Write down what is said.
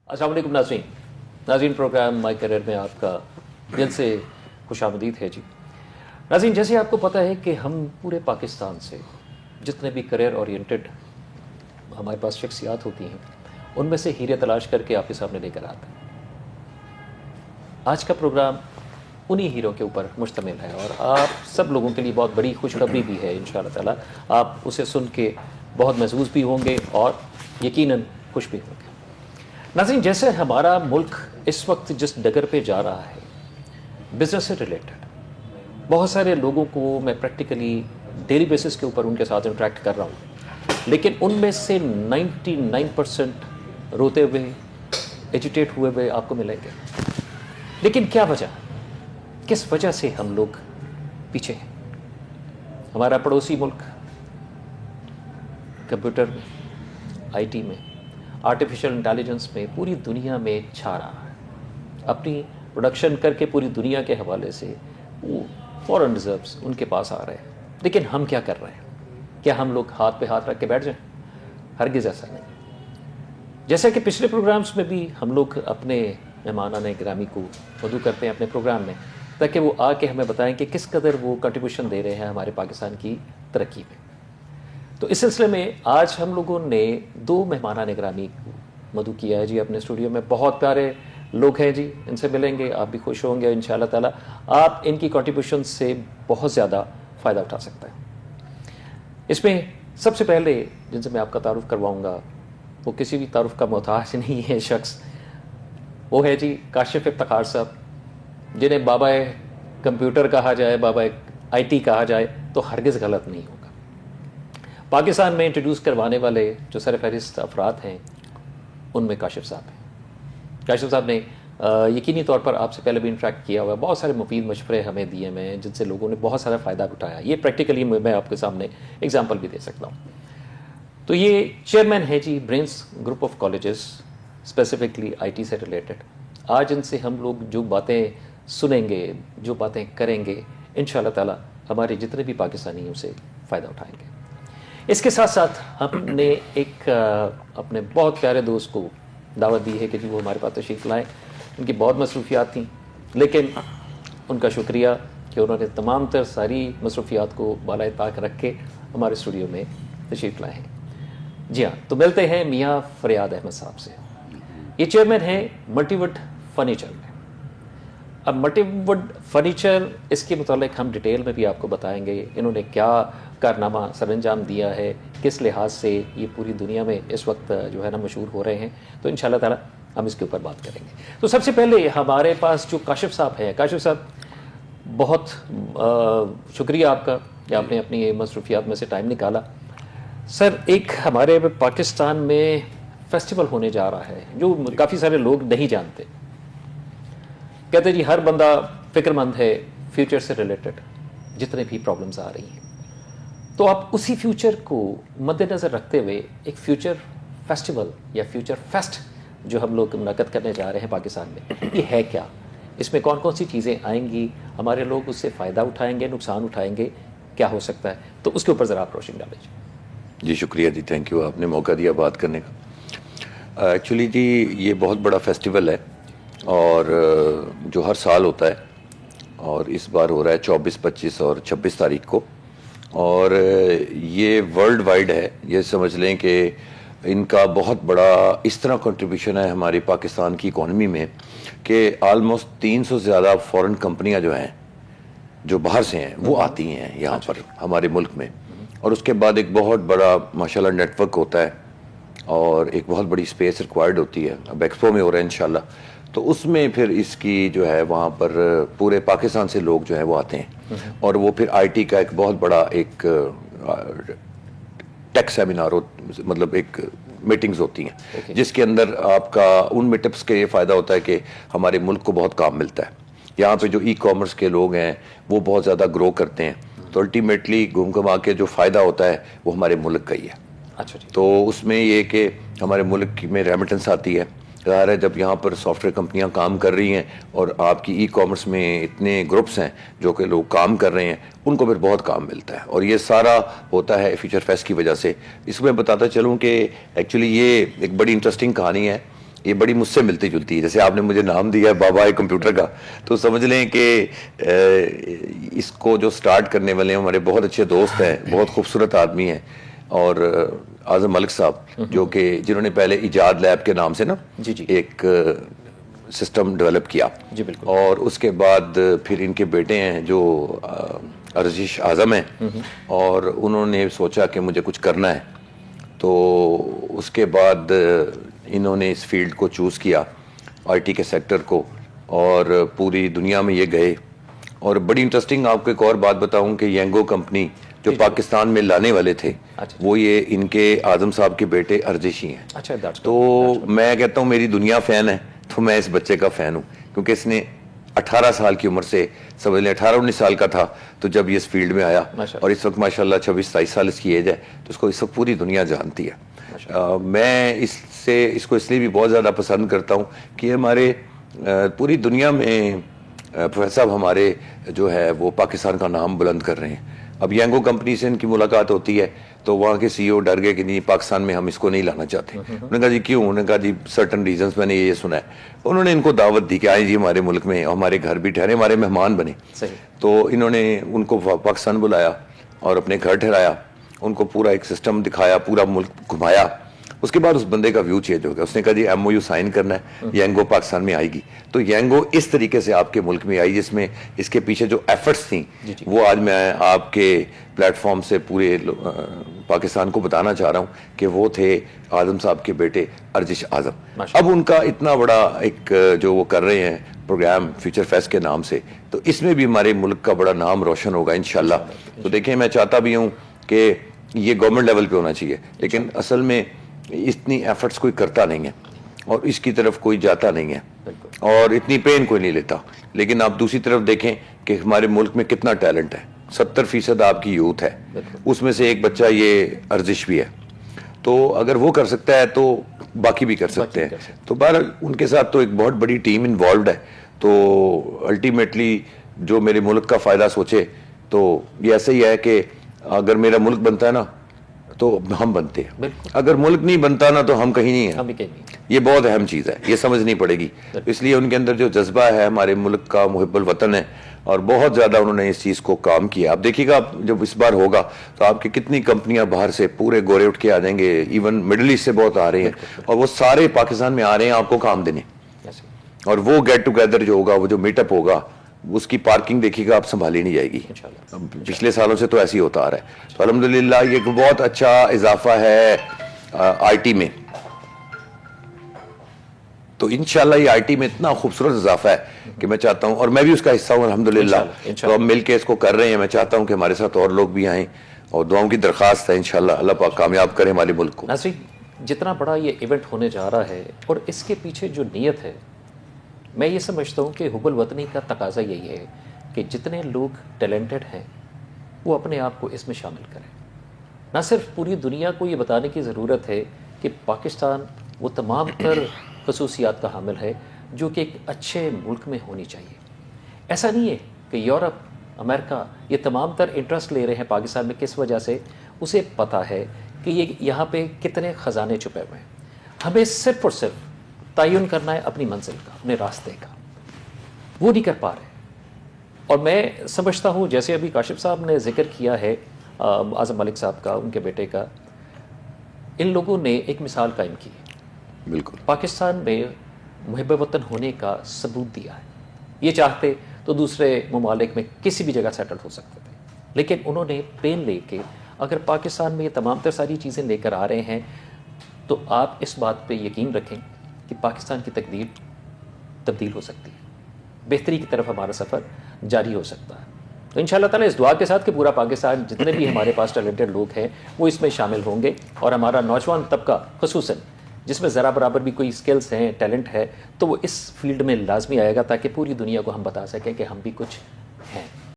अस्सलाम वालेकुम नाज़रीन प्रोग्राम माई करियर में आपका दिल से खुशामदीद है जी। नाज़रीन, जैसे आपको पता है कि हम पूरे पाकिस्तान से जितने भी करियर ओरिएंटेड हमारे पास शख्सियात होती हैं उनमें से हीरे तलाश करके आपके सामने लेकर आते हैं। आज का प्रोग्राम उन्हीं हीरो के ऊपर मुश्तमिल है और आप सब लोगों के लिए बहुत बड़ी खुशखबरी भी है। इंशाअल्लाह ताला आप उसे सुन के बहुत महसूस भी होंगे और यकीनन खुश भी होंगे। नाज़रीन, जैसे हमारा मुल्क इस वक्त जिस डगर पे जा रहा है बिज़नेस से रिलेटेड, बहुत सारे लोगों को मैं प्रैक्टिकली डेली बेसिस के ऊपर उनके साथ इंटरेक्ट कर रहा हूँ, लेकिन उनमें से 99% रोते हुए, एजिटेट हुए हुए आपको मिलेंगे। लेकिन क्या वजह, किस वजह से हम लोग पीछे हैं? हमारा पड़ोसी मुल्क कंप्यूटर में, आईटी में, आर्टिफिशियल इंटेलिजेंस में पूरी दुनिया में छा रहा है। अपनी प्रोडक्शन करके पूरी दुनिया के हवाले से वो फॉरेन रिजर्व्स उनके पास आ रहे हैं। लेकिन हम क्या कर रहे हैं? क्या हम लोग हाथ पे हाथ रख के बैठ जाएं? हरगिज़ ऐसा नहीं। जैसा कि पिछले प्रोग्राम्स में भी हम लोग अपने मेहमानान गिरामी को मदऊ करते हैं अपने प्रोग्राम में, ताकि वो आके हमें बताएं कि किस कदर वो कंट्रीब्यूशन दे रहे हैं हमारे पाकिस्तान की तरक्की में। तो इस सिलसिले में आज हम लोगों ने 2 मेहमानान गिरामी को मदऊ किया है जी अपने स्टूडियो में। बहुत प्यारे लोग हैं जी, इनसे मिलेंगे, आप भी खुश होंगे इंशाअल्लाह ताला। आप इनकी कंट्रीब्यूशन से बहुत ज़्यादा फ़ायदा उठा सकते हैं। इसमें सबसे पहले जिनसे मैं आपका तारुफ करवाऊँगा, वो किसी भी तारुफ का मोहताज नहीं है शख्स, वो है जी काशिफ इफ्तिखार साहब, जिन्हें बाबा कंप्यूटर कहा जाए, बाबा आईटी कहा जाए तो हरगिज़ गलत नहीं होगा। पाकिस्तान में इंट्रोड्यूस करवाने वाले जो सरफहरिस्त अफराद हैं उनमें काशिफ साहब हैं। काशिफ साहब ने यकीनी तौर पर आपसे पहले भी इंटरेक्ट किया हुआ है, बहुत सारे मुफीद मशवरे हमें दिए हुए हैं जिनसे लोगों ने बहुत सारा फ़ायदा उठाया। ये प्रैक्टिकली मैं आपके सामने एग्जांपल भी दे सकता हूँ। तो ये चेयरमैन है जी Brains group of colleges, specifically IT से रिलेटेड। आज इनसे हम लोग जो बातें सुनेंगे, जो बातें करेंगे, इंशाअल्लाह ताला हमारे जितने भी पाकिस्तानी उसे फ़ायदा उठाएंगे। इसके साथ साथ हमने एक अपने बहुत प्यारे दोस्त को दावत दी है कि जी वो हमारे पास तशरीफ़ लाएँ। उनकी बहुत मसरूफियात थी, लेकिन उनका शुक्रिया कि उन्होंने तमाम तर सारी मसरूफियात को बालाए ताक रख के हमारे स्टूडियो में तशरीफ़ लाए हैं। जी हाँ, तो मिलते हैं मियाँ फरियाद अहमद साहब से। ये चेयरमैन है मल्टीवुड फर्नीचर में। अब मल्टीवुड फर्नीचर, इसके मुतालिक हम डिटेल में भी आपको बताएंगे इन्होंने क्या कारनामा सरअंजाम दिया है, किस लिहाज से ये पूरी दुनिया में इस वक्त जो है ना मशहूर हो रहे हैं। तो इंशाअल्लाह ताला हम इसके ऊपर बात करेंगे। तो सबसे पहले हमारे पास जो काशिफ साहब हैं, काशिफ साहब बहुत शुक्रिया आपका कि आपने अपनी ये मसरूफियात में से टाइम निकाला। सर, एक हमारे पाकिस्तान में फेस्टिवल होने जा रहा है जो काफ़ी सारे लोग नहीं जानते। कहते जी हर बंदा फिक्रमंद है फ्यूचर से रिलेटेड जितने भी प्रॉब्लम्स आ रही हैं, तो आप उसी फ्यूचर को मद्देनज़र रखते हुए एक फ्यूचर फेस्टिवल या फ्यूचर फेस्ट जो हम लोग मुनक़्क़द करने जा रहे हैं पाकिस्तान में, ये है क्या? इसमें कौन कौन सी चीज़ें आएंगी? हमारे लोग उससे फ़ायदा उठाएंगे, नुकसान उठाएंगे, क्या हो सकता है? तो उसके ऊपर ज़रा आप रोशनी डालें। जी शुक्रिया जी, थैंक यू, आपने मौका दिया बात करने का। एक्चुअली जी ये बहुत बड़ा फेस्टिवल है और जो हर साल होता है, और इस बार हो रहा है 24, 25 और 26 तारीख को, और ये वर्ल्ड वाइड है। ये समझ लें कि इनका बहुत बड़ा इस तरह कंट्रीब्यूशन है हमारी पाकिस्तान की इकॉनमी में कि आलमोस्ट 300 से ज़्यादा फॉरेन कंपनियां जो हैं, जो बाहर से हैं, वो आती हैं यहाँ पर हमारे मुल्क में। और उसके बाद एक बहुत बड़ा माशाल्लाह नेटवर्क होता है और एक बहुत बड़ी स्पेस रिक्वायर्ड होती है। अब एक्सपो में हो रहा है इंशाल्लाह, तो उसमें फिर इसकी जो है वहाँ पर पूरे पाकिस्तान से लोग जो है वो आते हैं। और वो फिर आईटी का एक बहुत बड़ा एक टेक सेमिनार मतलब एक मीटिंग्स होती हैं, जिसके अंदर आपका उन मीटअप्स के ये फ़ायदा होता है कि हमारे मुल्क को बहुत काम मिलता है। यहाँ पे जो ई कॉमर्स के लोग हैं वो बहुत ज़्यादा ग्रो करते हैं, तो अल्टीमेटली घूम घुमा के जो फ़ायदा होता है वो हमारे मुल्क का ही है। अच्छा जी। तो उसमें ये कि हमारे मुल्क में रेमिटेंस आती है। ज़ाहिर है जब यहाँ पर सॉफ्टवेयर कंपनियाँ काम कर रही हैं और आपकी ई कॉमर्स में इतने ग्रुप्स हैं जो कि लोग काम कर रहे हैं, उनको फिर बहुत काम मिलता है। और ये सारा होता है फ्यूचर फेस्ट की वजह से। इसमें बताता चलूँ कि एक्चुअली ये एक बड़ी इंटरेस्टिंग कहानी है یہ بڑی مجھ سے ملتی جلتی ہے. جیسے آپ نے مجھے نام دیا ہے بابا کمپیوٹر کا, تو سمجھ لیں کہ اس کو جو سٹارٹ کرنے والے ہیں ہمارے بہت اچھے دوست ہیں, بہت خوبصورت آدمی ہیں, اور اعظم ملک صاحب جو کہ جنہوں نے پہلے ایجاد لیب کے نام سے نا ایک سسٹم ڈیولپ کیا, جی بالکل, اور اس کے بعد پھر ان کے بیٹے ہیں جو ارزش اعظم ہیں, اور انہوں نے سوچا کہ مجھے کچھ کرنا ہے, تو اس کے بعد انہوں نے اس فیلڈ کو چوز کیا, آئی ٹی کے سیکٹر کو, اور پوری دنیا میں یہ گئے. اور بڑی انٹرسٹنگ آپ کو ایک اور بات بتاؤں کہ ینگو کمپنی جو پاکستان میں لانے والے تھے وہ یہ ان کے اعظم صاحب کے بیٹے ارزش ہی ہیں. تو میں کہتا ہوں میری دنیا فین ہے, تو میں اس بچے کا فین ہوں, کیونکہ اس نے 18 سال کی عمر سے, سمجھ لیں 18-19 سال کا تھا تو جب یہ اس فیلڈ میں آیا, اور اس وقت ماشاءاللہ 26-27 سال اس کی ایج ہے, تو اس کو اس وقت پوری دنیا جانتی ہے. میں اس کو اس لیے بھی بہت زیادہ پسند کرتا ہوں کہ ہمارے پوری دنیا میں پروفیسر صاحب ہمارے جو ہے وہ پاکستان کا نام بلند کر رہے ہیں. اب ینگو کمپنی سے ان کی ملاقات ہوتی ہے تو وہاں کے سی او ڈر گئے کہ نہیں پاکستان میں ہم اس کو نہیں لانا چاہتے. انہوں نے کہا جی کیوں؟ انہوں نے کہا جی سرٹن ریزنز, میں نے یہ سنا ہے. انہوں نے ان کو دعوت دی کہ آئیں جی ہمارے ملک میں, ہمارے گھر بھی ٹھہرے, ہمارے مہمان بنے. تو انہوں نے ان کو پاکستان بلایا اور اپنے گھر ٹھہرایا, ان کو پورا ایک سسٹم دکھایا, پورا ملک گھمایا. اس کے بعد اس بندے کا ویو چینج ہو گیا. اس نے کہا G M O U sign کرنا ہے, ینگو پاکستان میں آئے گی. تو ینگو اس طریقے سے آپ کے ملک میں آئی, جس میں اس کے پیچھے جو ایفرٹس تھیں وہ آج میں آپ کے پلیٹ فارم سے پورے پاکستان کو بتانا چاہ رہا ہوں کہ وہ تھے اعظم صاحب کے بیٹے ارزش اعظم. اب ان کا اتنا بڑا ایک جو وہ کر رہے ہیں پروگرام فیوچر فیسٹ کے نام سے, تو اس میں بھی ہمارے ملک کا بڑا نام روشن ہوگا انشاءاللہ. تو دیکھیں میں چاہتا بھی ہوں کہ یہ گورنمنٹ لیول پہ ہونا چاہیے, لیکن اصل میں اتنی ایفرٹس کوئی کرتا نہیں ہے اور اس کی طرف کوئی جاتا نہیں ہے, اور اتنی پین کوئی نہیں لیتا. لیکن آپ دوسری طرف دیکھیں کہ ہمارے ملک میں کتنا ٹیلنٹ ہے, 70% آپ کی یوتھ ہے, اس میں سے ایک بچہ یہ ارزش بھی ہے. تو اگر وہ کر سکتا ہے تو باقی بھی کر سکتے ہیں. تو بہرحال ان کے ساتھ تو ایک بہت بڑی ٹیم انوالوڈ ہے. تو الٹیمیٹلی جو میرے ملک کا فائدہ سوچے تو یہ ایسا ہی ہے کہ اگر میرا ملک بنتا ہے نا تو ہم بنتے ہیں, اگر ملک نہیں بنتا نا تو ہم کہیں نہیں ہیں. یہ بہت اہم چیز ہے, یہ سمجھنی پڑے گی. اس لیے ان کے اندر جو جذبہ ہے ہمارے ملک کا, محب الوطن ہے, اور بہت زیادہ انہوں نے اس چیز کو کام کیا. آپ دیکھیے گا جب اس بار ہوگا تو آپ کی کتنی کمپنیاں باہر سے پورے گورے اٹھ کے آ جائیں گے, ایون مڈل ایسٹ سے بہت آ رہے ہیں, اور وہ سارے پاکستان میں آ رہے ہیں آپ کو کام دینے. اور وہ گیٹ ٹوگیدر جو ہوگا, وہ جو میٹ اپ ہوگا, اس کی پارکنگ دیکھیے گا آپ سنبھالی نہیں جائے گی. پچھلے سالوں سے تو ایسے ہی ہوتا آ رہا ہے. تو الحمدللہ یہ ایک بہت اچھا اضافہ ہے آئی ٹی میں. تو انشاءاللہ یہ آئی ٹی میں اتنا خوبصورت اضافہ ہے کہ میں چاہتا ہوں, اور میں بھی اس کا حصہ ہوں الحمدللہ. تو ہم مل کے اس کو کر رہے ہیں. میں چاہتا ہوں کہ ہمارے ساتھ اور لوگ بھی آئیں, اور دعاؤں کی درخواست ہے انشاءاللہ اللہ پاک کامیاب کرے ہمارے ملک کو. ناصرین, جتنا بڑا یہ ایونٹ ہونے جا رہا ہے اور اس کے پیچھے جو نیت ہے, میں یہ سمجھتا ہوں کہ حب الوطنی کا تقاضا یہی ہے کہ جتنے لوگ ٹیلنٹڈ ہیں وہ اپنے آپ کو اس میں شامل کریں. نہ صرف پوری دنیا کو یہ بتانے کی ضرورت ہے کہ پاکستان وہ تمام تر خصوصیات کا حامل ہے جو کہ ایک اچھے ملک میں ہونی چاہیے. ایسا نہیں ہے کہ یورپ, امریکہ یہ تمام تر انٹرسٹ لے رہے ہیں پاکستان میں, کس وجہ سے؟ اسے پتہ ہے کہ یہ یہاں پہ کتنے خزانے چھپے ہوئے ہیں. ہمیں صرف اور صرف تعین کرنا ہے اپنی منزل کا, اپنے راستے کا. وہ نہیں کر پا رہے. اور میں سمجھتا ہوں جیسے ابھی کاشف صاحب نے ذکر کیا ہے اعظم ملک صاحب کا, ان کے بیٹے کا, ان لوگوں نے ایک مثال قائم کی. بالکل پاکستان میں محب وطن ہونے کا ثبوت دیا ہے. یہ چاہتے تو دوسرے ممالک میں کسی بھی جگہ سیٹل ہو سکتے تھے, لیکن انہوں نے پین لے کے اگر پاکستان میں یہ تمام تر ساری چیزیں لے کر آ رہے ہیں تو آپ اس بات پہ یقین رکھیں کہ پاکستان کی تقدیر تبدیل ہو سکتی ہے, بہتری کی طرف ہمارا سفر جاری ہو سکتا ہے. تو انشاءاللہ تعالیٰ اس دعا کے ساتھ کہ پورا پاکستان جتنے بھی ہمارے پاس ٹیلنٹڈ لوگ ہیں وہ اس میں شامل ہوں گے, اور ہمارا نوجوان طبقہ خصوصاً جس میں ذرا برابر بھی کوئی سکلز ہیں, ٹیلنٹ ہے, تو وہ اس فیلڈ میں لازمی آئے گا تاکہ پوری دنیا کو ہم بتا سکیں کہ ہم بھی کچھ ہیں.